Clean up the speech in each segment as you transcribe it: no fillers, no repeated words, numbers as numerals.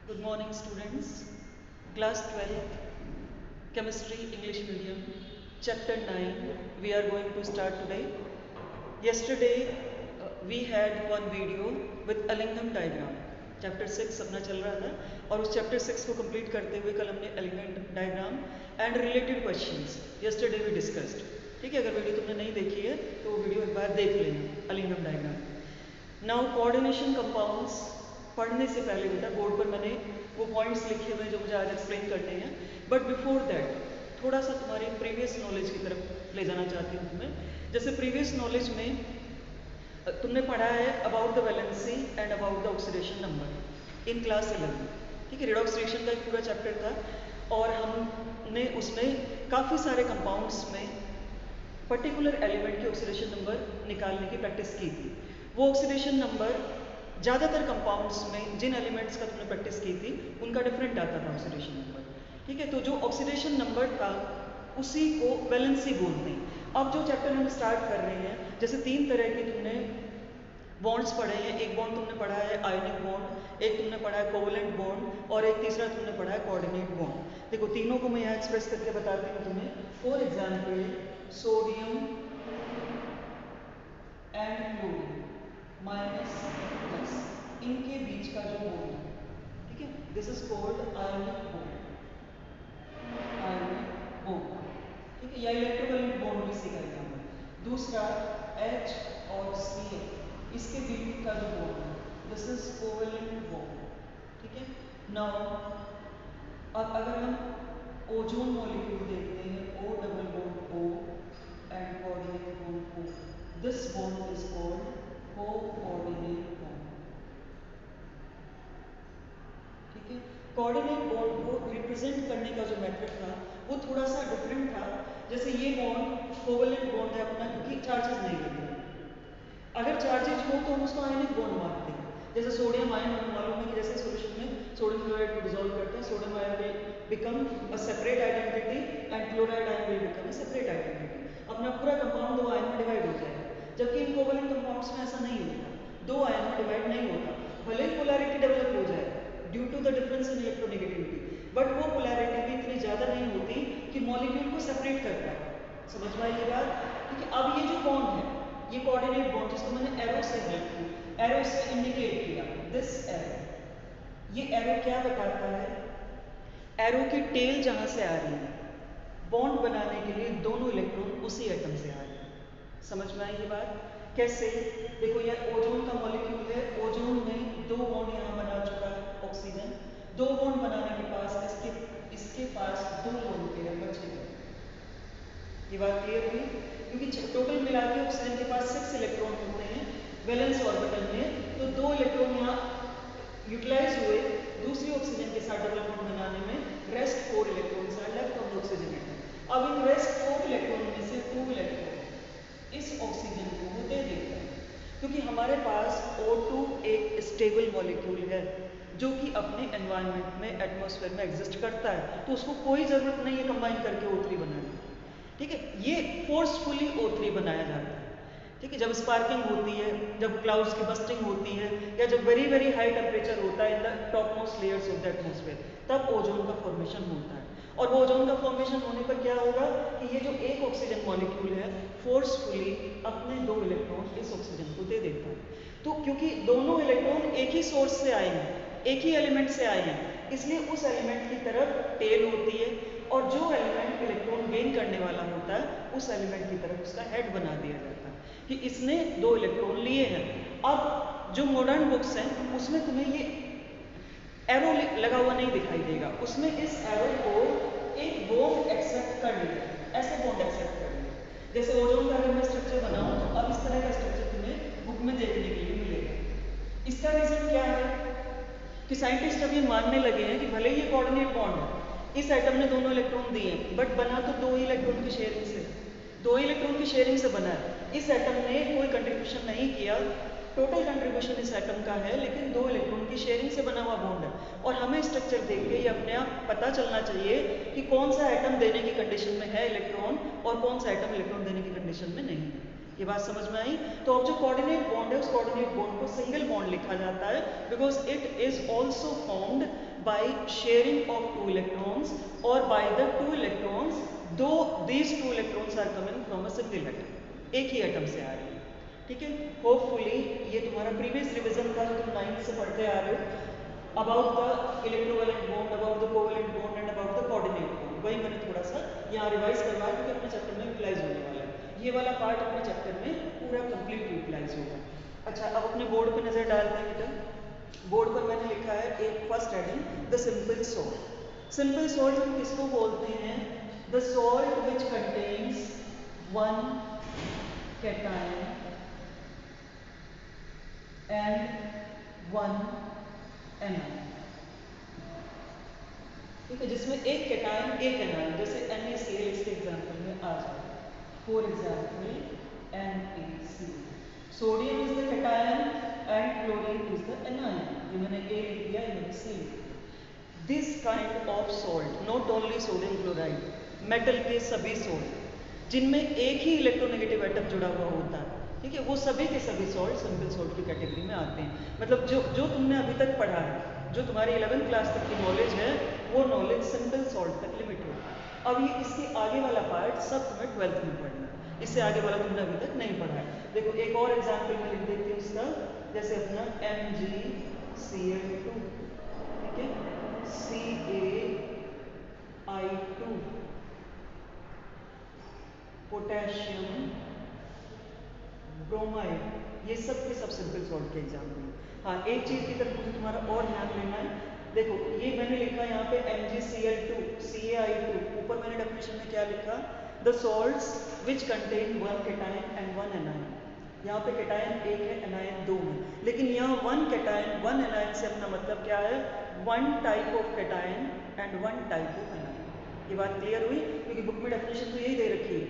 Good morning, students. Class 12, Chemistry, English Medium, Chapter 9. We are going to start today. Yesterday, we had one video with Alingam diagram. Chapter 6 अपना चल रहा था और उस Chapter 6 को complete करते हुए कल हमने Alingam diagram and related questions yesterday we discussed. ठीक है, अगर वीडियो तुमने नहीं देखी है तो वो वीडियो एक बार देख लेना Alingam diagram. Now coordination compounds पढ़ने से पहले बेटा बोर्ड पर मैंने वो पॉइंट्स लिखे हुए जो मुझे आज एक्सप्लेन करने हैं, बट बिफोर दैट थोड़ा सा तुम्हारी प्रीवियस नॉलेज की तरफ ले जाना चाहती हूँ तुम्हें। जैसे प्रीवियस नॉलेज में तुमने पढ़ा है about the valency and about the oxidation number in class 11। ठीक है, रेडॉक्स रिएक्शन का एक पूरा चैप्टर था और हमने उसमें काफ़ी सारे कंपाउंड्स में पर्टिकुलर एलिमेंट के ऑक्सीडेशन नंबर निकालने की प्रैक्टिस की थी। वो ऑक्सीडेशन नंबर ज़्यादातर कंपाउंड्स में जिन एलिमेंट्स का तुमने प्रैक्टिस की थी उनका डिफरेंट आता था ऑक्सीडेशन नंबर। ठीक है, तो जो ऑक्सीडेशन नंबर था उसी को वैलेंसी बोलते हैं। अब जो चैप्टर हम स्टार्ट कर रहे हैं, जैसे 3 तरह के तुमने बॉन्ड्स पढ़े हैं। एक बॉन्ड तुमने पढ़ा है आयोनिक बॉन्ड, एक तुमने पढ़ा है कोवलेंट बॉन्ड और एक तीसरा तुमने पढ़ा है कोऑर्डिनेट बॉन्ड। देखो तीनों को मैं यहाँ एक्सप्रेस करके बताती हूँ तुम्हें। For example sodium and chlorine minus plus, इनके बीच का जो बॉन्ड है, ठीक है, this is called ionic bond. Ionic bond, ठीक है, या इलेक्ट्रोवैलेंट बॉन्ड भी सिखाएगा हमें। दूसरा H और Cl, इसके बीच का जो बॉन्ड है, दिस इज कोवैलेंट बॉन्ड। ठीक है, नाउ अब अगर हम ओजोन मॉलिक्यूल देखते हैं, O double bond O and coordinate bond O, this bond is called coordinate bond. ठीक है, कोऑर्डिनेट बॉन्ड को रिप्रेजेंट करने का जो मेथड था वो थोड़ा सा डिफरेंट था। जैसे ये बॉन्ड कोवलेंट बॉन्ड है अपना, क्योंकि चार्जेस नहीं लगे। अगर चार्जेस हो तो हम उसको आयनिक बॉन्ड मानते हैं। जैसे सोडियम आयन हमें मालूम है कि जैसे सोल्यूशन में सोडियम क्लोराइड को डिसॉल्व करते हैं, sodium ion will become a separate identity and chloride ion will become a separate identity. अपना पूरा कंपाउंड 2 आयन में डिवाइड हो जाएगा, जबकि इन कोवलेंट कंपाउंड्स में ऐसा नहीं होता, 2 आयन में डिवाइड नहीं होता। भले ही पोलैरिटी डेवलप हो जाए due to the difference in electronegativity, but वो पोलैरिटी भी इतनी ज़्यादा नहीं होती कि मॉलिक्यूल को सेपरेट कर पाए। समझ में आई ये बात? ठीक है, अब ये जो बॉन्ड है, ये कोऑर्डिनेट बॉन्ड जिसको मैंने एरो से हेल्प की, एरो से इंडिकेट किया, दिस एरो, ये एरो क्या बताता है? एरो की टेल जहां से आ रही है, बॉन्ड बनाने के लिए दोनों इलेक्ट्रॉन उसी एटम से आ रहे हैं। समझ में आई ये बात? कैसे? देखो ये ओजोन का मॉलिक्यूल है, ओजोन में 2 बॉन्ड यहाँ बना चुका है ऑक्सीजन, 2 बॉन्ड बनाने के पास इसके पास 2 लोन पेयर बचे हैं। ये बात क्लियर हुई? क्योंकि टोटल मिला के ऑक्सीजन के पास 6 इलेक्ट्रॉन होते हैं वैलेंस ऑर्बिटल में, तो 2 इलेक्ट्रॉन यहाँ यूटिलाइज हुए दूसरी ऑक्सीजन के साथ डबल बॉन्ड बनाने में, rest 4 electrons are left on the oxygen atom. अब इन रेस्ट 4 इलेक्ट्रॉन में से 2 इलेक्ट्रॉन इस ऑक्सीजन को वो दे देता है, क्योंकि हमारे पास O2 एक स्टेबल मॉलिक्यूल है जो कि अपने एनवायरनमेंट में एटमॉस्फेयर में एग्जिस्ट करता है, तो उसको कोई ज़रूरत नहीं है कंबाइन करके O3 बनाने। ठीक है, ये फोर्सफुली O3 बनाया जाता है। ठीक है, जब स्पार्किंग होती है, जब क्लाउड्स की बस्टिंग होती है, या जब वेरी वेरी हाई टेम्परेचर होता है in the top most layers of the atmosphere, तब ओजोन का फॉर्मेशन होता है। और वो ओजोन का फॉर्मेशन होने पर क्या होगा कि ये जो एक ऑक्सीजन मॉलिक्यूल है फोर्सफुली अपने 2 इलेक्ट्रॉन इस ऑक्सीजन को दे देता है। तो क्योंकि दोनों इलेक्ट्रॉन एक ही सोर्स से आए हैं, एक ही एलिमेंट से आए हैं, इसलिए उस एलिमेंट की तरफ टेल होती है और जो एलिमेंट इलेक्ट्रॉन गेन करने वाला होता है उस एलिमेंट की तरफ उसका हेड बना दिया जाता है कि इसने 2 इलेक्ट्रॉन लिए हैं। अब जो मॉडर्न बुक्स हैं उसमें तुम्हें ये एरो लगा हुआ नहीं दिखाई देगा, उसमें इस एरो को एक बॉन्ड एक्सेप्ट कर लिया, ऐसे बॉन्ड एक्सेप्ट कर लिया। जैसे ओजोन का अगर मैं स्ट्रक्चर बनाऊं तो अब इस तरह का स्ट्रक्चर तुम्हें बुक में देखने के लिए मिलेगा। इसका रीजन क्या है कि साइंटिस्ट अब ये मानने लगे हैं कि भले ही ये कोऑर्डिनेट बॉन्ड है, इस एटम ने दोनों इलेक्ट्रॉन दिए, बट बना तो 2 ही इलेक्ट्रॉन की शेयरिंग से, 2 ही इलेक्ट्रॉन की शेयरिंग से बना है। इस एटम ने कोई कंट्रीब्यूशन नहीं किया, टोटल कंट्रीब्यूशन इस एटम का है, लेकिन 2 इलेक्ट्रॉन की शेयरिंग से बना हुआ बॉन्ड है। और हमें स्ट्रक्चर देख के ये अपने आप पता चलना चाहिए कि कौन सा एटम देने की कंडीशन में है इलेक्ट्रॉन और कौन सा एटम इलेक्ट्रॉन देने की कंडीशन में नहीं है। ये बात समझ में आई? तो अब जो कोऑर्डिनेट बॉन्ड है उस कोऑर्डिनेट बॉन्ड को सिंगल बॉन्ड लिखा जाता है because it is also formed by sharing of 2 electrons और by the 2 electrons though these 2 electrons are coming from a single atom, एक ही एटम से आ रहे हैं। ठीक है, होपफुली ये तुम्हारा प्रीवियस रिविजन था जो तुम 9th से पढ़ते आ रहे हो about the electrovalent bond, about the covalent bond and about the coordinate bond. वही मैंने थोड़ा सा यहाँ रिवाइज करवाया क्योंकि अपने चैप्टर में यूटिलाइज होने वाला है, ये वाला पार्ट अपने चैप्टर में पूरा कंप्लीट यूटिलाइज होगा। अच्छा, अब अपने बोर्ड पे नजर डालते हैं बेटा। बोर्ड पर मैंने लिखा है एक first heading the simple salt. Simple salt हम किसको बोलते हैं? The salt which contains 1 cation and 1 anion। ठीक है, जिसमें एक कैटायन एक एनायन, जैसे NaCl इसके एग्जाम्पल में आ जाए। For example NaCl, sodium is the cation and chlorine is the anion. ये मैंने A लिख दिया, ये मैंने C लिख दिया। This kind of salt, not only sodium chloride, metal के सभी सॉल्ट जिनमें एक ही इलेक्ट्रोनेगेटिव एटम जुड़ा हुआ होता है, ठीक है, वो सभी के सभी सॉल्ट सिंपल सॉल्ट की कैटेगरी में आते हैं। मतलब जो तुमने अभी तक पढ़ा है, जो तुम्हारी 11th क्लास तक की नॉलेज है, वो नॉलेज सिंपल सॉल्ट तक लिमिटेड है। अब ये इसके आगे वाला पार्ट सब तुम्हें 12th में पढ़ना है, इससे आगे वाला तुमने अभी तक नहीं पढ़ा है। देखो एक और एग्जाम्पल में लिख देती हूँ इसका, जैसे अपना MgCl2, ठीक है, CaI2, पोटेशियम ब्रोमाइड, ये सब के सब सिंपल सॉल्ट के एग्जाम्पल। हाँ, एक चीज की तरफ मुझे तुम्हारा और ध्यान देना है। देखो ये मैंने लिखा यहाँ पे MgCl2 CaI2, ऊपर मैंने डेफिनेशन में क्या लिखा? The salts which contain 1 cation and 1 anion. यहाँ पे कैटायन एक है, एनायन दो है, लेकिन यहाँ 1 कैटायन 1 एनायन से अपना मतलब क्या है? 1 type of cation and 1 type of anion. ये बात क्लियर हुई? क्योंकि बुक में डेफिनेशन तो यही दे रखी है,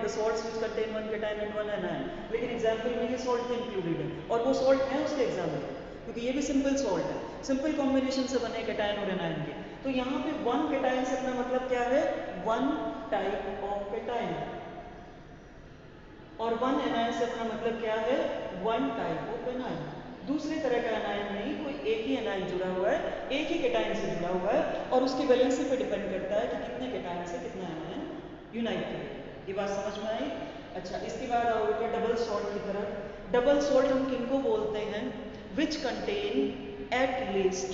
the salts which contain 1 cation and 1 anion, लेकिन एग्जाम्पल में ये सॉल्ट भी इंक्लूडेड है और वो सॉल्ट है उसके एग्जाम्पल, क्योंकि ये भी सिंपल सॉल्ट है, सिंपल कॉम्बिनेशन से बने कैटायन और एनायन के। तो यहाँ पे 1 कैटायन से अपना मतलब क्या है? 1 टाइप ऑफ कैटायन, और 1 एनायन से अपना मतलब क्या है? 1 टाइप ऑफ एनायन। दूसरे तरह का एनायन नहीं, कोई एक ही एनायन जुड़ा हुआ है, एक ही कैटायन से जुड़ा हुआ है, और उसकी वैलेंसी पे डिपेंड करता है कि कितने कैटायन से कितना एनायन यूनाइट करेगा। ये बात समझ में आई? अच्छा, इसके बाद आओ बेटा डबल सॉल्ट की तरफ। डबल सॉल्ट हम किनको बोलते हैं? Which contain at least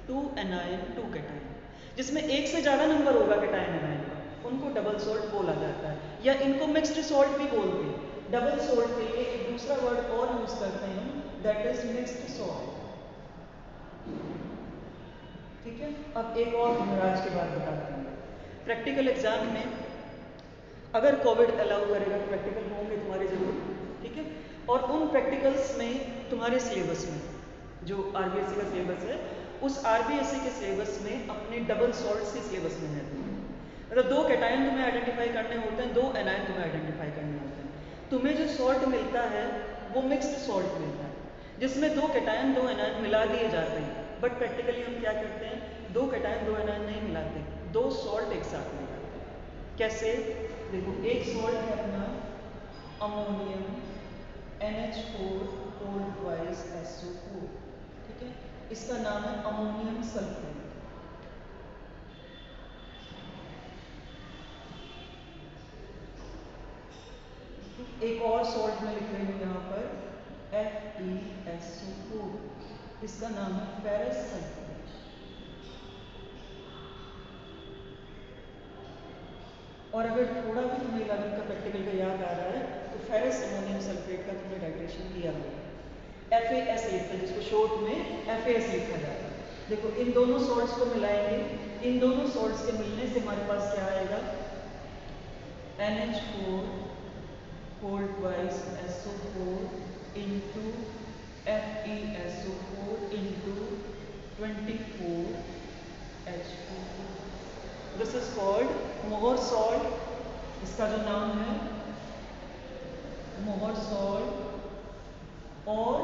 2 anion 2 cation, जिसमें एक से ज्यादा नंबर होगा कैटायन एनायन का, उनको डबल सॉल्ट बोला जाता है, या इनको मिक्स्ड सॉल्ट भी बोलते हैं। डबल सॉल्ट के लिए एक दूसरा वर्ड और यूज करते हैं, दैट इज मिक्स्ड सॉल्ट। ठीक है, अब एक और आज के बाद बताते हैं। प्रैक्टिकल एग्जाम में अगर कोविड अलाउ करेगा तो प्रैक्टिकल होंगे तुम्हारे जरूर, ठीक है, और उन प्रैक्टिकल्स में तुम्हारे सिलेबस में जो RBSc का सिलेबस है, उस RBSc के सिलेबस में अपने डबल सॉल्ट के सिलेबस में है, मतलब 2 कैटायन तुम्हें आइडेंटिफाई करने होते हैं, 2 एनायन तुम्हें आइडेंटिफाई करने होते हैं। तुम्हें जो सॉल्ट मिलता है वो मिक्स्ड सॉल्ट मिलता है, जिसमें 2 कैटायन 2 एनायन मिला दिए जाते हैं, बट प्रैक्टिकली हम क्या करते हैं? 2 कैटायन 2 एनायन नहीं मिलाते, 2 सॉल्ट एक साथ मिलाते हैं। कैसे? देखो एक सॉल्ट है अपना ammonium NH4 cold wise SO4, ठीक है, इसका नाम है अमोनियम सल्फेट। एक और सॉल्ट में लिख रही हूँ यहाँ पर FeSO4, इसका नाम है फेरस सल्फेट। और अगर थोड़ा भी तुम्हें 11th का प्रैक्टिकल का याद आ रहा है तो फेरस अमोनियम सल्फेट का तुमने डाइट्रेशन किया होगा, FAS लिखते हैं, जिसको शॉर्ट में FAS लिखा जाता है। देखो इन दोनों सॉल्ट्स को मिलाएंगे, इन दोनों सॉल्ट्स के मिलने से हमारे पास क्या आएगा? NH4 cold wise SO4 into FeSO4 into 24 H2O। This is called मोहर सॉल्ट। इसका जो नाम है मोहर सॉल्ट और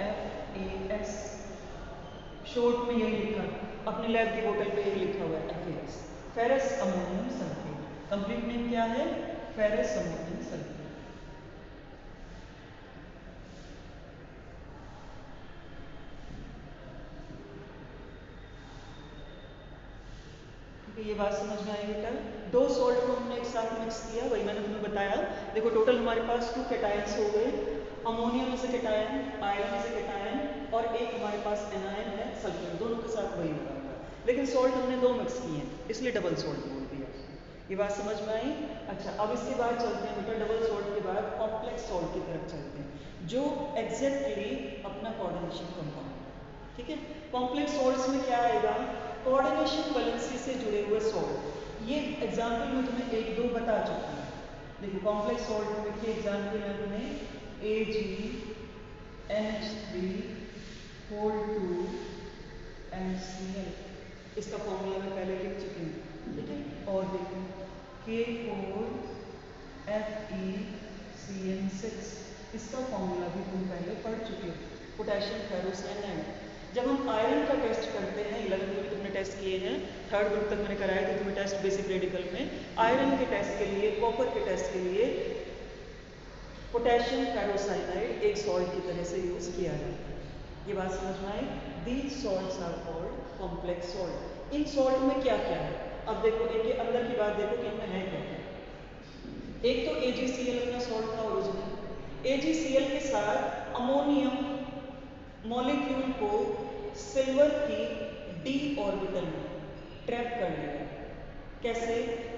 FAS, शॉर्ट में यही लिखा, अपनी लैब की बोतल पे यही लिखा हुआ है FAS, ferrous ammonium sulphate. Complete name क्या है? Ferrous ammonium sulphate. तो ये बात समझ में आई बेटा। दो सॉल्ट को हमने एक साथ मिक्स किया, वही मैंने तुम्हें बताया। देखो टोटल हमारे पास 2 कैटायंस हो गए, ammonium is a cation, iron is a cation, और एक हमारे पास एनायन है सल्फर, दोनों के साथ वही होगा। लेकिन सॉल्ट हमने 2 मिक्स किए हैं, इसलिए डबल सॉल्ट बोल दिया। ये बात समझ में आई। अच्छा, अब इसके बाद चलते हैं बेटा, डबल सॉल्ट के बाद कॉम्प्लेक्स सॉल्ट की तरफ चलते हैं, जो एग्जैक्टली अपना कोऑर्डिनेशन कंपाउंड, ठीक है। कॉम्प्लेक्स सॉल्ट्स में क्या आएगा, कोऑर्डिनेशन वैलेंसी से जुड़े हुए सॉल्ट। ये एग्जाम्पल में तुम्हें 1-2 बता चुकी हूँ। देखो कॉम्प्लेक्स सॉल्ट में के एग्जाम्पल है तुम्हें AgNH3 HCl, इसका फॉर्मूला मैं पहले लिख चुकी हूँ, ठीक है। और देखो K4FeCN6, इसका फॉर्मूला भी तुम पहले पढ़ चुके हो, पोटेशियम फेरोसाइनाइड। जब हम आयरन का टेस्ट करते हैं, 11th में भी तुमने टेस्ट किए हैं, 3rd ग्रुप तक मैंने कराया था तुम्हें टेस्ट बेसिक रेडिकल में। आयरन के टेस्ट के लिए, कॉपर के टेस्ट के लिए पोटेशियम फेरोसाइनाइड एक सॉल्ट की तरह से यूज किया जाता है। ये बात समझ में आई। These salts are called complex salt. इन सॉल्ट में क्या क्या है, अब देखो इनके अंदर की बात देखो कि इनमें है क्या क्या। एक तो AgCl अपना सॉल्ट था ओरिजिनल, AgCl के साथ अमोनियम मॉलिक्यूल को सिल्वर की d ऑर्बिटल में ट्रैप कर लिया। कैसे,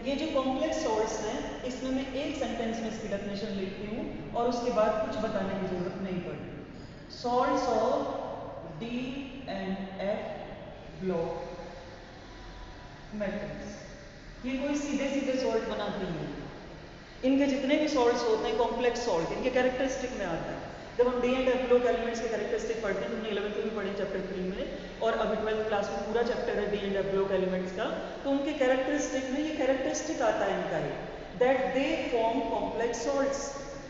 ये जो कॉम्प्लेक्स सॉल्ट्स हैं, इसमें मैं एक सेंटेंस में इसकी डेफिनेशन लिखती हूँ और उसके बाद कुछ बताने की जरूरत नहीं पड़ती। Salts of D and F block metals, ये कोई सीधे सीधे सॉल्ट बनाती हैं। इनके जितने भी सॉल्ट्स होते हैं कॉम्प्लेक्स सॉल्ट, इनके कैरेक्टरिस्टिक में आता है। जब हम D and F block elements के कैरेक्टरिस्टिक पढ़ते हैं, तुमने 11th में पढ़े चैप्टर 3 में, और अभी 12th क्लास में पूरा चैप्टर है D and F block elements का, तो उनके कैरेक्टरिस्टिक में ये कैरेक्टरिस्टिक आता है इनका ही, that they form complex salts,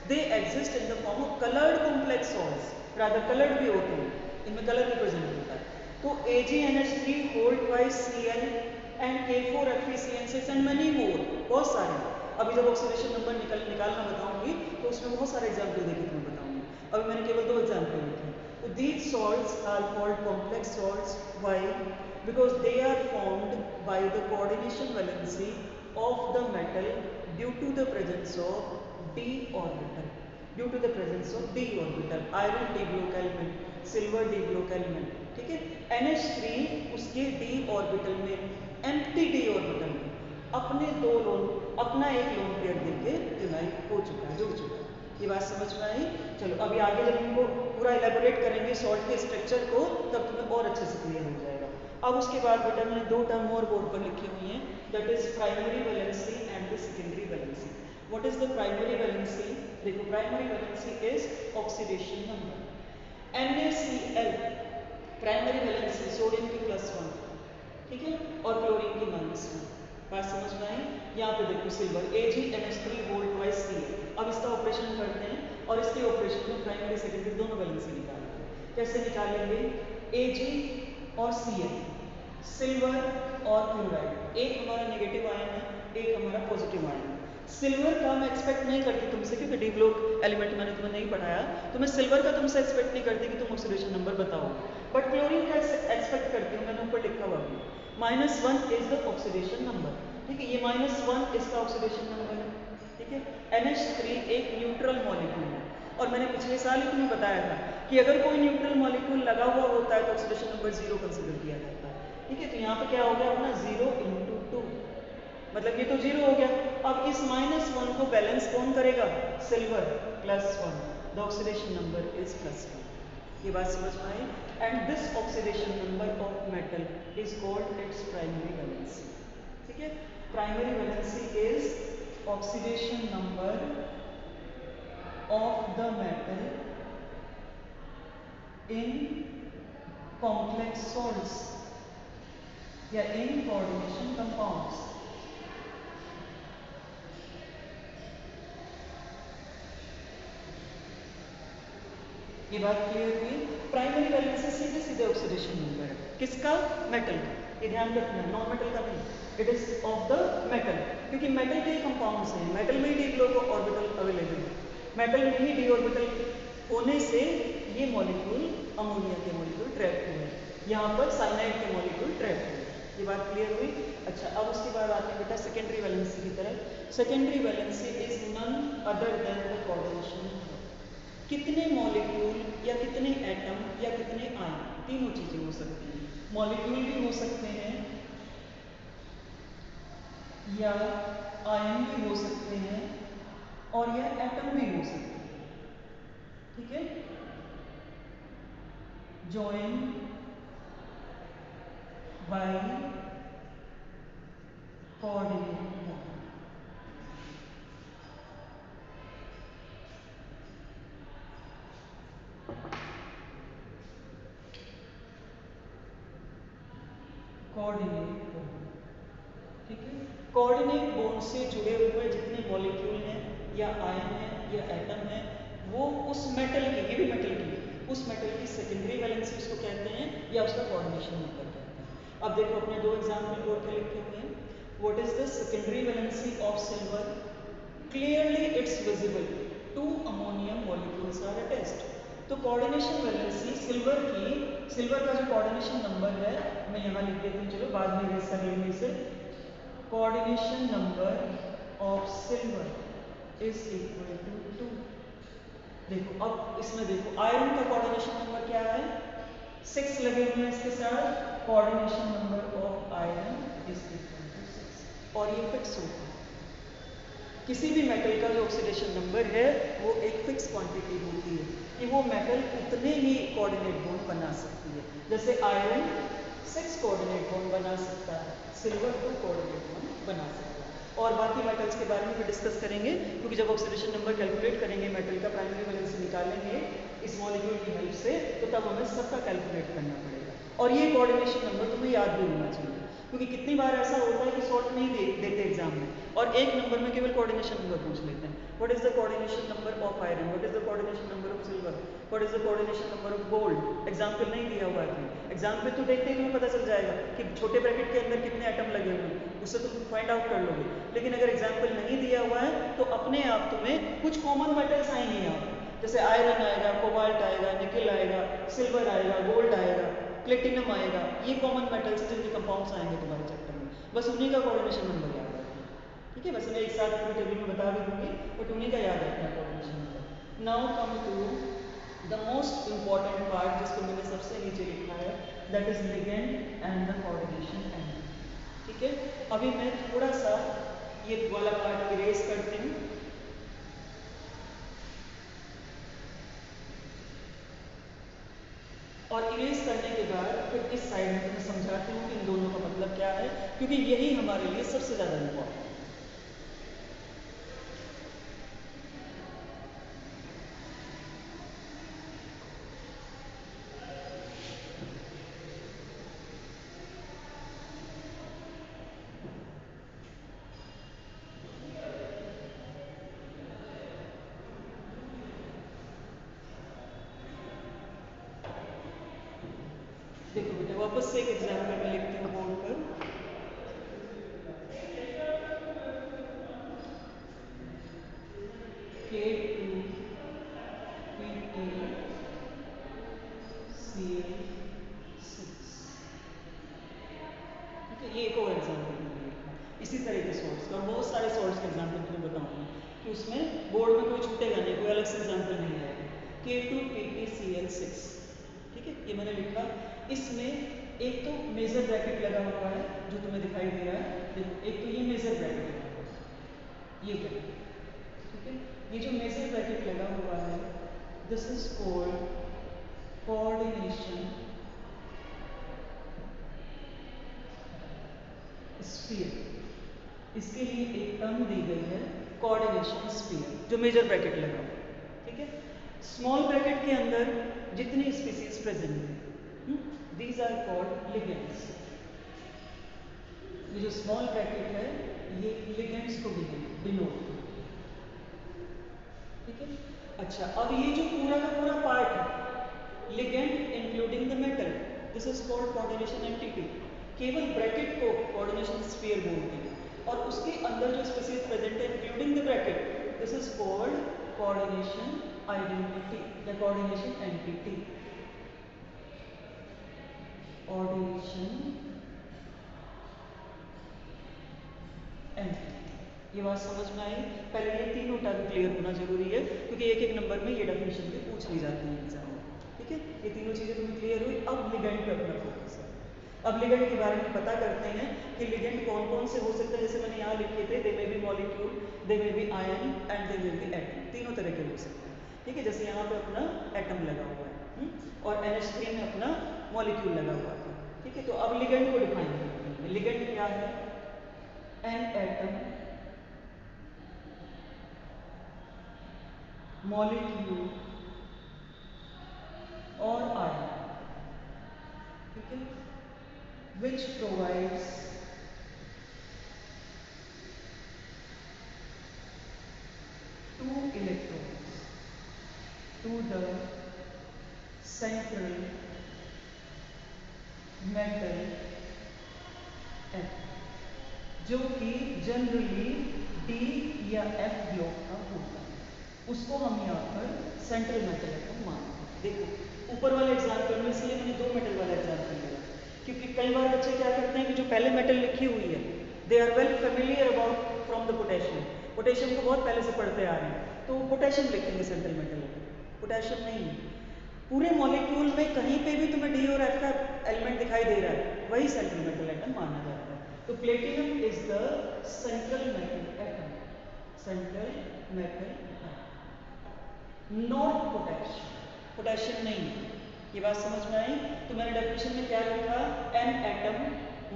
they exist in the form of coloured complex salts, rather coloured भी होते हैं, इनमें कलर रिप्रेजेंट होता है। तो AgNH3 and K4FeCN6 and many more, बहुत सारे। अभी जब ऑक्सीडेशन नंबर निकालना बताऊंगी तो उसमें बहुत सारे एग्जाम्पल देके तुम्हें बताऊंगी, अभी मैंने केवल 2 एग्जाम्पल लिखे। तो these salts are called complex salts. Why? Because they are formed by the coordination valency of the metal due to the presence of d orbital. Due to the presence of d orbital, iron d block element, silver d block element, ठीक है। NH3 उसके d orbital में, empty d orbital में अपने 2 loan, अपना एक lone pair देके unite हो चुका है, जुड़ चुका है। ये बात समझ में आई। चलो अभी आगे जब इनको पूरा इलेबोरेट करेंगे सॉल्ट के स्ट्रक्चर को, तब तुम्हें और अच्छे से क्लियर हो जाएगा। अब उसके बाद बेटा मैंने 2 टर्म और बोर्ड पर लिखी हुई हैं, that is primary valency and the secondary valency. What is the primary valency? देखो primary valency is oxidation number. NaCl primary valency sodium की +1, ठीक है, और क्लोरीन की -1। बात समझ में आई। यहाँ पे देखो सिल्वर AgNH3 अब इसका ऑपरेशन करते हैं और इसके ऑपरेशन में प्राइमरी सेकेंडरी दोनों वैलेंसी निकालेंगे। कैसे निकालेंगे? Ag और Cl, सिल्वर और क्लोराइड, एक हमारा नेगेटिव आयन है, एक हमारा पॉजिटिव आयन है। सिल्वर का मैं एक्सपेक्ट नहीं करती तुमसे, क्योंकि डी ब्लॉक एलिमेंट मैंने तुम्हें नहीं पढ़ाया, तो मैं सिल्वर का तुमसे एक्सपेक्ट नहीं करती कि तुम ऑक्सीडेशन नंबर बताओ, बट क्लोरीन का एक्सपेक्ट करती हूँ, मैंने ऊपर लिखा हुआ भी -1 इज द ऑक्सीडेशन नंबर, ठीक है। ये -1 इसका ऑक्सीडेशन नंबर है, ठीक है। NH3 एक न्यूट्रल मॉलिक्यूल है, और मैंने पिछले साल ही तुम्हें बताया था कि अगर कोई न्यूट्रल मॉलिक्यूल लगा हुआ होता है तो ऑक्सीडेशन नंबर 0 कंसिडर किया जाता है, ठीक है। तो यहाँ पे क्या हो गया अपना 0 × 2, मतलब ये तो 0 हो गया। अब इस -1 को बैलेंस कौन करेगा? Silver +1, the oxidation number is +1। ये बात समझ में आई। And this oxidation number of metal is called its primary valency, ठीक है। Primary valency is oxidation number of the metal in complex salts या इन कोऑर्डिनेशन कंपाउंड्स। ये बात क्लियर हुई। प्राइमरी वैलेंसी सीधे सीधे ऑक्सीडेशन नंबर है, किसका? मेटल का। ये ध्यान रखना है, नॉन मेटल का नहीं, it is of the metal, क्योंकि मेटल के कंपाउंड्स हैं, मेटल में ही डी ब्लॉक ऑर्बिटल अवेलेबल है, मेटल में ही डी ऑर्बिटल होने से ये मॉलिक्यूल अमोनिया के मॉलिक्यूल ट्रैप हुए हैं, यहाँ पर साइनाइड के मॉलिक्यूल ट्रैप हुए हैं। ये बात क्लियर हुई? अच्छा, अब उसके बाद आते हैं बेटा सेकेंडरी वैलेंसी की तरफ। Secondary valency is none other than the coordination. कितने मॉलिक्यूल या कितने एटम या कितने आयन, तीनों चीजें हो सकती हैं। मॉलिक्यूल भी हो सकते हैं या आयन भी हो सकते हैं और या एटम भी हो सकते हैं। ठीक है, join by coordinate bond। Coordinate bond, ठीक है। कोऑर्डिनेट बॉन्ड से जुड़े हुए जितने मॉलिक्यूल हैं या आयन हैं या एटम हैं, वो उस मेटल की, ये भी मेटल की, उस मेटल की सेकेंडरी वैलेंसी उसको कहते हैं या उसका कोऑर्डिनेशन नंबर कहते हैं। अब देखो अपने दो एग्जाम्पल बोर्ड पे लिखे हुए हैं। What is the secondary valency of silver? Clearly it's visible, 2 ammonium molecules are attached. तो कोऑर्डिनेशन वैलेंसी सिल्वर की, सिल्वर का जो कोऑर्डिनेशन नंबर है, मैं यहाँ लिख देती हूँ, चलो बाद में इरेज कर लेंगे इसे। Coordination number of silver is equal to 2। देखो अब इसमें देखो आयरन का कोऑर्डिनेशन नंबर क्या है? 6 लगे हुए हैं इसके साथ। Coordination number of iron is equal to 6 और ये फिक्स होगा। किसी भी मेटल का जो ऑक्सीडेशन नंबर है वो एक फिक्स क्वांटिटी होती है कि वो मेटल उतने ही कोऑर्डिनेट बॉन्ड बना सकती है। जैसे आयरन 6 कोऑर्डिनेट बॉन्ड बना सकता है, सिल्वर 2 कोऑर्डिनेट बॉन्ड बना सकता है। और बाकी मेटल्स के बारे में भी डिस्कस करेंगे, क्योंकि जब ऑक्सीडेशन नंबर कैलकुलेट करेंगे मेटल का, प्राइमरी वैलेंसी निकालेंगे इस मॉलिक्यूल की हेल्प से, तो तब हमें सबका कैलकुलेट करना पड़ेगा। और ये कोऑर्डिनेशन नंबर तुम्हें याद भी होना चाहिए, क्योंकि कितनी बार ऐसा होता है कि सॉल्व नहीं देते एग्जाम में और एक नंबर में केवल कोऑर्डिनेशन नंबर पूछ लेते हैं। What is the coordination number of iron? What is the coordination number of silver? What is the coordination number of gold? Example नहीं दिया हुआ है। एग्जाम्पल तो देखते ही तुम्हें पता चल जाएगा कि छोटे ब्रैकेट के अंदर कितने एटम लगे हुए हैं, उससे तुम फाइंड आउट कर लोगे। लेकिन अगर एग्जाम्पल नहीं दिया हुआ है तो अपने आप तुम्हें कुछ कॉमन मेटल्स आएंगे यहाँ पर, जैसे आयरन आएगा, कोबाल्ट आएगा, निकल आएगा, सिल्वर आएगा, गोल्ड आएगा, प्लेटिनम आएगा। ये कॉमन मेटल्स हैं जिनके कंपाउंड्स आएंगे तुम्हारे चैप्टर में, बस उन्हीं का कोऑर्डिनेशन नंबर याद रखना। ठीक है, वैसे मैं एक साथ पूरी टेबल में बता भी दूंगी, बट उन्हीं का याद रखना coordination number. Now come to the most important part, जिसको मैंने सबसे नीचे लिखा है, that is ligand and the coordination and. ठीक है, अभी मैं थोड़ा सा ये वाला पार्ट इरेज करती हूँ। और इरेज करने के बाद फिर इस साइड में मैं समझाती हूँ कि इन दोनों का मतलब क्या है, क्योंकि यही हमारे लिए सबसे ज़्यादा इम्पोर्टेंट है। देखो बेटा, वापस से एक एग्जाम्पल में लिखती हूँ बोर्ड पर। ये एक और एग्जाम्पल मैंने लिखा इसी तरह के सोर्स का, और बहुत सारे सोर्स के एग्जाम्पल तुम्हें बताऊंगी कि उसमें बोर्ड में कोई छूटेगा नहीं, कोई अलग से एग्जाम्पल नहीं आएगा। K2PtCl6, ठीक है, ये मैंने लिखा। इसमें एक तो मेजर ब्रैकेट लगा हुआ है जो तुम्हें दिखाई दे रहा है, देखो एक तो ये मेजर ब्रैकेट लगा हुआ है, ये क्या, ठीक है, ये जो मेजर ब्रैकेट लगा हुआ है, this is called coordination sphere. इसके लिए एक टर्म दी गई है कोऑर्डिनेशन स्फीयर, जो मेजर ब्रैकेट लगा हुआ है। ठीक है, स्मॉल ब्रैकेट के अंदर जितनी स्पीसीज प्रेजेंट है, दीज आर कॉल्ड लिगेंड्स। ये जो स्मॉल ब्रैकेट है ये लिगेंड्स को डिनोट करती है। ठीक है, अच्छा अब ये जो पूरा का पूरा पार्ट है, ligand including the metal, this is called coordination entity. केवल ब्रैकेट को कोऑर्डिनेशन स्फीयर बोलते हैं, और उसके अंदर जो स्पीसीज प्रेजेंट है including the bracket, this is called coordination identity या कोऑर्डिनेशन एंटिटी। कोऑर्डिनेशन ये बात समझ में आई? पहले ये तीनों टर्म क्लियर होना जरूरी है, क्योंकि एक एक नंबर में ये डेफिनेशन पे पूछ ली जाती है एग्जाम में। ठीक है, ये तीनों चीज़ें तुम्हें क्लियर हुई। अब लिगेंड पे अपना फोकस है। अब लिगेंड के बारे में पता करते हैं कि लिगेंड कौन कौन से हो सकते हैं। जैसे मैंने यहाँ लिखे थे, दे में बी मॉलिक्यूल, दे में बी आयन एंड दे में बी एटम, तीनों तरह के हो सकते हैं। ठीक है, जैसे यहाँ पे अपना एटम लगा हुआ है और NH3 में अपना मॉलिक्यूल लगा हुआ था। ठीक है, तो अब लिगेंड को डिफाइन करते हैं। लिगेंड क्या है? N atom molecule or ion, ठीक है, which provides two electrons to the central metal atom, जो कि जनरली D या F ब्लॉक का होता है, उसको हम यहाँ पर सेंट्रल मेटल एटम मानते हैं। देखो ऊपर वाले एग्जाम्पल में इसलिए मैंने 2 मेटल वाला एग्जाम्पल लिया, क्योंकि कई बार बच्चे क्या करते हैं कि जो पहले मेटल लिखी हुई है, they are well familiar about from the potassium, potassium को बहुत पहले से पढ़ते आ रहे हैं, तो पोटेशियम लिखेंगे सेंट्रल मेटल एटम। पोटेशियम नहीं है, पूरे मॉलिक्यूल में कहीं पे भी तुम्हें D और F का एलिमेंट दिखाई दे रहा है, वही सेंट्रल मेटल एटम माना जाता है। तो platinum is the central metal atom, central metal atom, not potassium, potassium नहीं है। ये बात समझ में आई? तो मैंने डेफिनेशन में क्या लिखा? An atom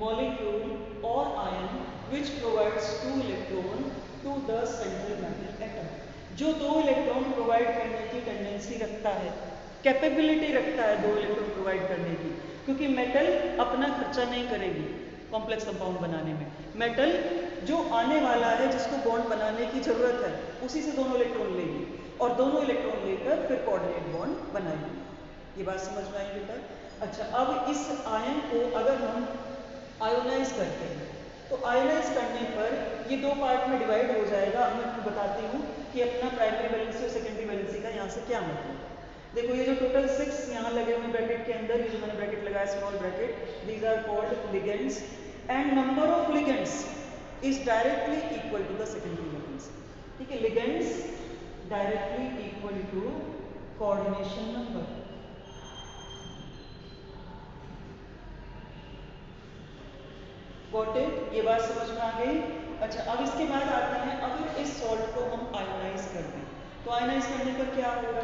molecule or ion which provides 2 electron to the central metal atom, जो 2 इलेक्ट्रॉन प्रोवाइड करने की टेंडेंसी रखता है, कैपेबिलिटी रखता है 2 इलेक्ट्रॉन प्रोवाइड करने की, क्योंकि मेटल अपना खर्चा नहीं करेगी कॉम्प्लेक्स कंपाउंड बनाने में। मेटल जो आने वाला है, जिसको बॉन्ड बनाने की जरूरत है, उसी से दोनों इलेक्ट्रॉन लेगी और दोनों इलेक्ट्रॉन लेकर फिर कोऑर्डिनेट बॉन्ड बनाएगी। ये बात समझ में आई बेटा? अच्छा, अब इस आयन को अगर हम आयोनाइज करते हैं, तो आयोनाइज करने पर ये 2 पार्ट में डिवाइड हो जाएगा। अब मैं आपको बताती हूँ कि अपना प्राइमरी वैलेंसी और सेकेंडरी वैलेंसी का यहाँ से क्या मतलब। देखो ये जो टोटल 6 यहाँ लगे हुए ब्रैकेट के अंदर, ये जो मैंने ब्रैकेट लगाया small bracket, these are called ligands and number of ligands is directly equal to the secondary valency. ठीक है, ligands directly equal to coordination number. Got it? ये बात समझ में आ गई? अच्छा, अब इसके बाद आते हैं, अगर इस सॉल्ट को हम आयोनाइज कर दें, तो आयोनाइज करने पर क्या होगा?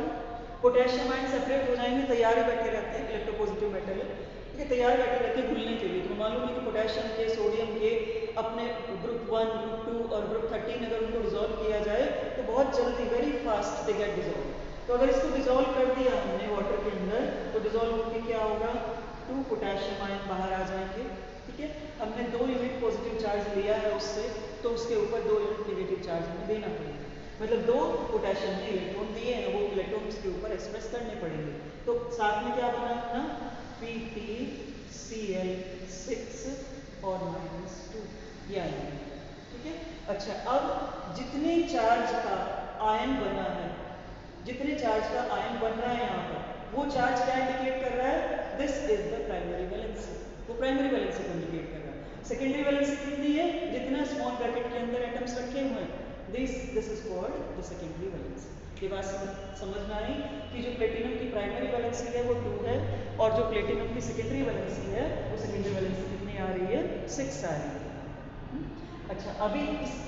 पोटेशियम आयन सेपरेट हो जाएंगे, तैयार ही बैठे रहते हैं, इलेक्ट्रोपॉजिटिव मेटल है, ठीक है, तैयार बैठे रहते हैं घुलने के लिए। तो मालूम है कि पोटेशियम के, सोडियम के अपने ग्रुप 1, ग्रुप 2 और ग्रुप 13 अगर उनको डिजोल्व किया जाए तो बहुत जल्दी, very fast they get dissolve. तो अगर इसको डिजोल्व कर दिया हमने वाटर के अंदर, तो डिजोल्व होकर क्या होगा? 2 पोटेशियम आयन बाहर आ जाएंगे। ठीक है, हमने 2 यूनिट पॉजिटिव चार्ज लिया है उससे, तो उसके ऊपर 2 यूनिट नेगेटिव चार्ज हमें देना पड़ेगा। मतलब 2 पोटेशियम ने इलेक्ट्रॉन दिए हैं, वो इलेक्ट्रॉन उसके ऊपर एक्सप्रेस करने पड़ेंगे। तो साथ में क्या बना अपना? PtCl6 और -2, ये आएंगे। ठीक है, अच्छा, अब जितने चार्ज का आयन बना है, जितने चार्ज का आयन बन रहा है यहाँ पर, वो चार्ज क्या इंडिकेट कर रहा है? This is the primary valency, वो प्राइमरी वैलेंसी को इंडिकेट कर रहा है। सेकेंडरी वैलेंसी कितनी है? जितना स्मॉल ब्रैकेट के अंदर एटम्स रखे हुए हैं, this is called the secondary valency. ये बात समझ में आई कि जो प्लेटिनम की प्राइमरी वैलेंसी है वो 2 है, और जो प्लेटिनम की सेकेंडरी वैलेंसी है, वो सेकेंडरी वैलेंसी कितनी आ रही है? 6 आ रही है। अच्छा, अभी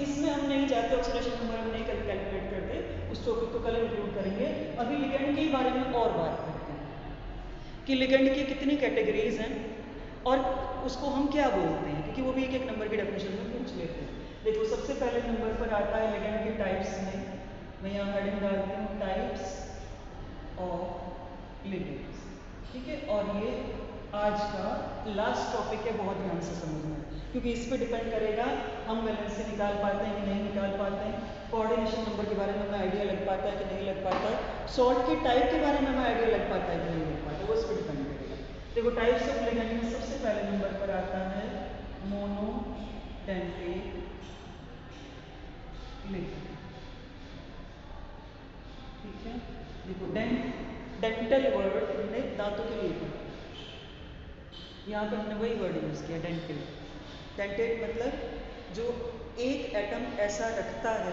इसमें हम नहीं जाते, ऑक्सीडेशन नंबर हम नहीं कैलकुलेट करते, उस टॉपिक को कल इंक्लूड करेंगे। अभी लिगेंड के बारे में और बात करते हैं कि लिगेंड की कितनी कैटेगरीज हैं और उसको हम क्या बोलते हैं, क्योंकि वो भी एक एक नंबर की डेफिनेशन में पूछ लेते हैं। देखो सबसे पहले नंबर पर आता है लिगेंड के टाइप्स में, मैं यहाँ हेडिंग डालती हूँ टाइप्स ऑफ लिगेंड्स। ठीक है, और ये आज का लास्ट टॉपिक है, बहुत ध्यान से समझना, क्योंकि इस पर डिपेंड करेगा हम वैलेंसी निकाल पाते हैं कि नहीं निकाल पाते हैं, कोऑर्डिनेशन नंबर के बारे में हमें आइडिया लग पाता है कि नहीं लग पाता है, सॉल्ट के टाइप के बारे में हमें आइडिया लग पाता है कि नहीं लग पाता है, वो इस पर डिपेंड करेगा। देखो टाइप्स ऑफ लिगेंड में सबसे पहले नंबर पर आता है मोनोडेंटेट लिगेंड। ठीक है, देखो डेंटल वर्ड हमने दांतों के लिए पढ़ा, यहाँ पर हमने वही वर्ड यूज किया, डेंटल। डेंटेट मतलब जो एक एटम ऐसा रखता है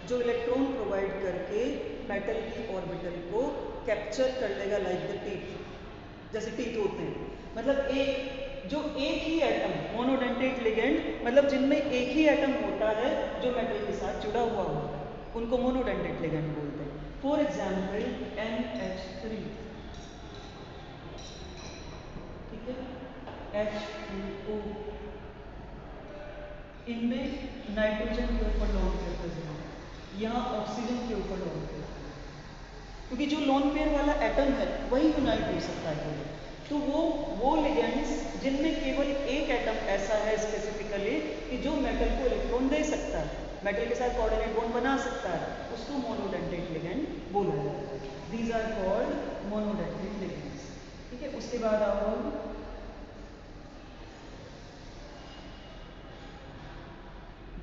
जो इलेक्ट्रॉन प्रोवाइड करके मेटल की ऑर्बिटल को कैप्चर कर लेगा लाइक द टीथ, जैसे टीथ होते हैं। मतलब एक ही एटम, मोनोडेंटेट लिगेंड, मतलब जिनमें एक ही एटम होता है जो मेटल के साथ जुड़ा हुआ होता है, उनको मोनोडेंटेट लिगेंड बोलते हैं। फॉर एग्जाम्पल NH3, ठीक है, H2O, इनमें नाइट्रोजन के ऊपर लोन पेयर प्रेजेंट है, यहाँ ऑक्सीजन के ऊपर लोन पेयर, क्योंकि जो लोन पेयर वाला एटम है वही यूनाइट हो सकता है केवल। तो वो लिगेंड्स जिनमें केवल एक एटम ऐसा है स्पेसिफिकली कि जो मेटल को इलेक्ट्रॉन दे सकता है, मेटल के साथ कोऑर्डिनेट बॉन्ड बना सकता है, उसको मोनोडेंटेट लिगेंड बोला जाता है। These are called monodentate ligands. ठीक है, उसके बाद आओ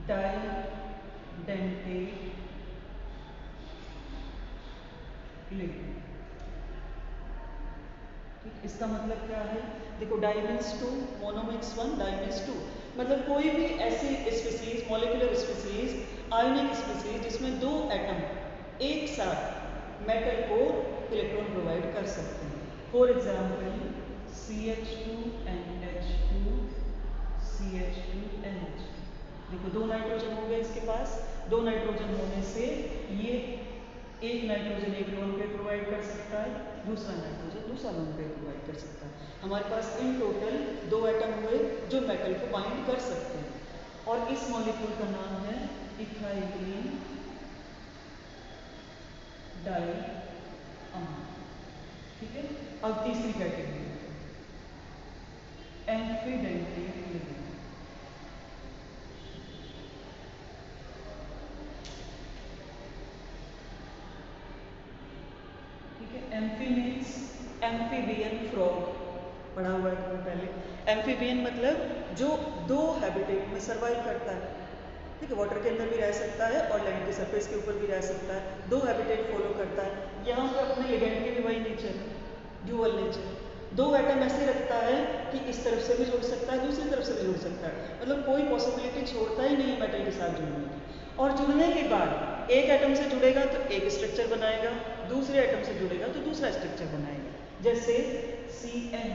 डाइडेंटेट लिगेंड। इसका मतलब क्या है? देखो, di means 2, mono means 1, di means 2। मतलब कोई भी ऐसी species, molecular species, ionic species जिसमें दो एटम एक साथ मेटल को इलेक्ट्रॉन प्रोवाइड कर सकते हैं। For example CH2NH2, CH2NH। देखो, दो नाइट्रोजन हो गए इसके पास, दो नाइट्रोजन होने से ये एक नाइट्रोजन एक लोन पेयर प्रोवाइड कर सकता है, दूसरा नाइट्रोजन दूसरा लोन पेयर प्रोवाइड कर सकता है। हमारे पास इन टोटल दो एटम हुए जो मेटल को बाइंड कर सकते हैं, और इस मॉलिक्यूल का नाम है इथाइलीन डाइअमाइन। ठीक है, अब तीसरी category ambidentate ligand. Amphi means amphibian frog, पढ़ा हुआ है तुमने पहले। एम्फीबियन मतलब जो दो हैबिटेट में सर्वाइव करता है। ठीक है, वाटर के अंदर भी रह सकता है और लैंड की सरफेस के ऊपर भी रह सकता है, दो हैबिटेट फॉलो करता है। यहाँ पे अपने लिगेंड के भी वही नेचर है, ड्यूअल नेचर। दो एटम ऐसे रखता है कि इस तरफ से भी जुड़ सकता है, दूसरी तरफ से भी जुड़ सकता है, मतलब कोई पॉसिबिलिटी छोड़ता ही नहीं है मेटल के साथ जुड़ने की। और जुड़ने के बाद एक एटम से जुड़ेगा तो एक स्ट्रक्चर बनाएगा, दूसरे एटम से जुड़ेगा तो दूसरा स्ट्रक्चर बनाएगा। जैसे Cn,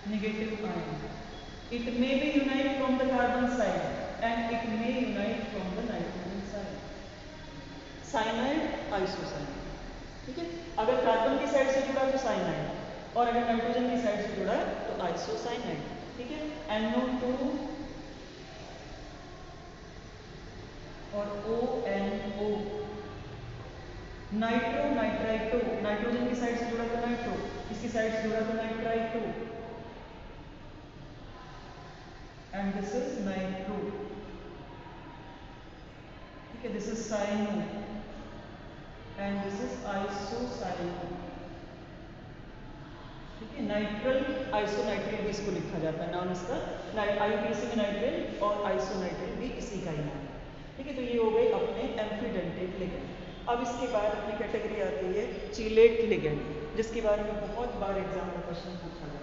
negative ion, it may be unite from the carbon side and it may unite from the nitrogen side. Cyanide, isocyanide. ठीक है, अगर कार्बन की साइड से जुड़ा तो साइनाइड, और अगर नाइट्रोजन की साइड से जुड़ा तो आइसोसाइनाइड। ठीक है, NO2 और ONO, नाइट्रो नाइट्राइटो, नाइट्रोजन की साइड से जुड़ा तो नाइट्रो, इसकी साइड से जुड़ा तो nitrito, and this is nitro. ठीक है, this is cyano and this is isocyano. ठीक है, नाइट्रल आइसोनाइट्रिल भी इसको लिखा जाता है, नाम इसका IUPAC में नाइट्रिल और आइसोनाइट्रिल भी इसी का ही नाम है। ठीक है, तो ये हो गए अपने एम्फीडेंटेट लिगेंड। अब इसके बाद अपनी कैटेगरी आती है चीलेट लिगेंड, जिसके बारे में बहुत बार एग्जाम में क्वेश्चन पूछा जाता है।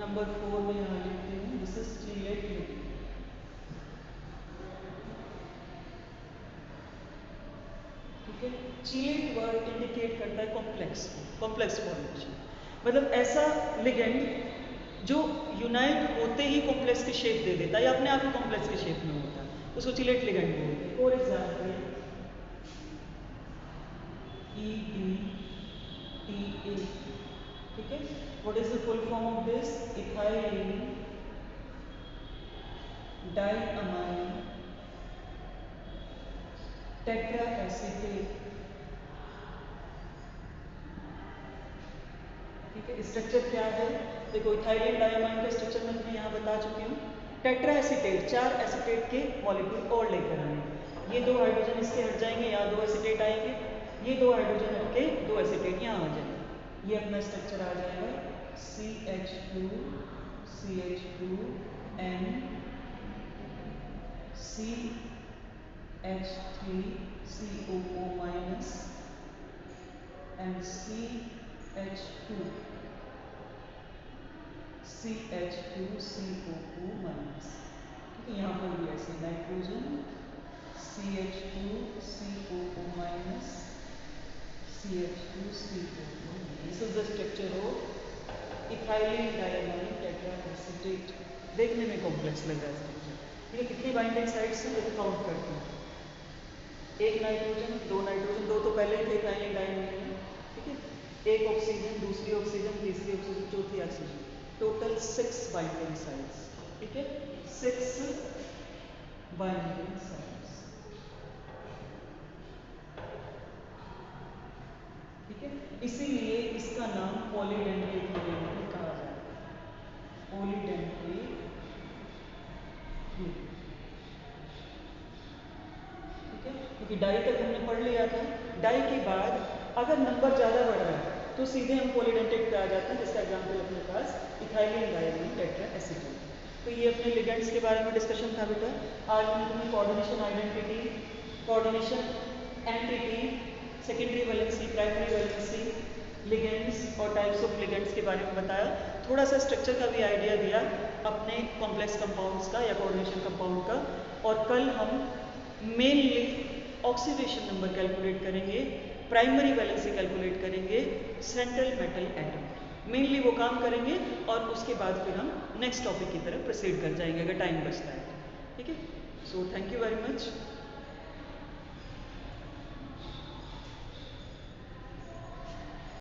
नंबर 4 में यहाँ लिखते हैं, दिस इज चीलेट लिगेंड। ठीक है, चीलेट वर्ड इंडिकेट करता है कॉम्प्लेक्स फॉर्मेशन, मतलब ऐसा लिगेंड जो यूनाइट होते ही कॉम्प्लेक्स की शेप दे देता है या अपने आप ही कॉम्प्लेक्स की शेप में होता है, उसको चीलेट लिगेंड बोलते हैं। For example EDTA। ठीक है, what is the full form of this? Ethylene diamine tetraacetate. ठीक है, स्ट्रक्चर क्या है? देखो, इथाइलीन डाइअमाइन का स्ट्रक्चर मैं तुम्हें यहाँ बता चुकी हूँ। टेट्राएसीटेट, 4 एसीटेट के मॉलिक्यूल और लेकर आएंगे, ये दो हाइड्रोजन इसके हट जाएंगे, यहाँ दो एसीटेट आएंगे, ये दो हाइड्रोजन हट के दो एसीटेट यहाँ आ जाएंगे, ये अपना स्ट्रक्चर आ जाएगा CH2CH2N CH3COO minus and CH2COO minus। ठीक है, यहाँ पर भी ऐसे nitrogen CH2COO minus CH2COO। This is the structure of ethylene diamine tetraacetate. देखने में कॉम्प्लेक्स लग रहा है स्ट्रक्चर। ठीक है, कितनी बाइंडिंग साइट्स हैं ये काउंट करते हैं। एक नाइट्रोजन, दो नाइट्रोजन, दो तो पहले ही थे इथाइलिन डायमाइन में। ठीक है, एक ऑक्सीजन, दूसरी ऑक्सीजन, तीसरी ऑक्सीजन, चौथी ऑक्सीजन, टोटल 6 बाइंडिंग साइट्स। ठीक है, 6 बाइंडिंग साइट्स। ठीक है, इसीलिए इसका नाम पॉलीडेंटेट लिगेंड कहा जाता है। Polydentate ligand. ठीक है, क्योंकि डाई तक हमने पढ़ लिया था। डाई के बाद अगर नंबर ज़्यादा बढ़ रहा है तो सीधे हम पॉलीडेंटेट पे आ जाते हैं, जिसका एग्जाम्पल अपने पास इथाइलिन डायमाइन टेट्राएसिटेट। तो ये अपने लिगेंड्स के बारे में डिस्कशन था बेटा। आज मैंने तुम्हें coordination identity, coordination entity, secondary valency, primary valency, ligands और टाइप्स ऑफ लिगेंड्स के बारे में बताया। थोड़ा सा स्ट्रक्चर का भी आइडिया दिया अपने कॉम्प्लेक्स कंपाउंड्स का या कोऑर्डिनेशन कंपाउंड का। और कल हम मेनली ऑक्सीडेशन नंबर कैलकुलेट करेंगे, प्राइमरी वैलेंसी कैलकुलेट करेंगे, सेंट्रल मेटल एटम, मेनली वो काम करेंगे। और उसके बाद फिर हम नेक्स्ट टॉपिक की तरफ प्रोसीड कर जाएंगे अगर टाइम बचता है। ठीक है, so thank you very much.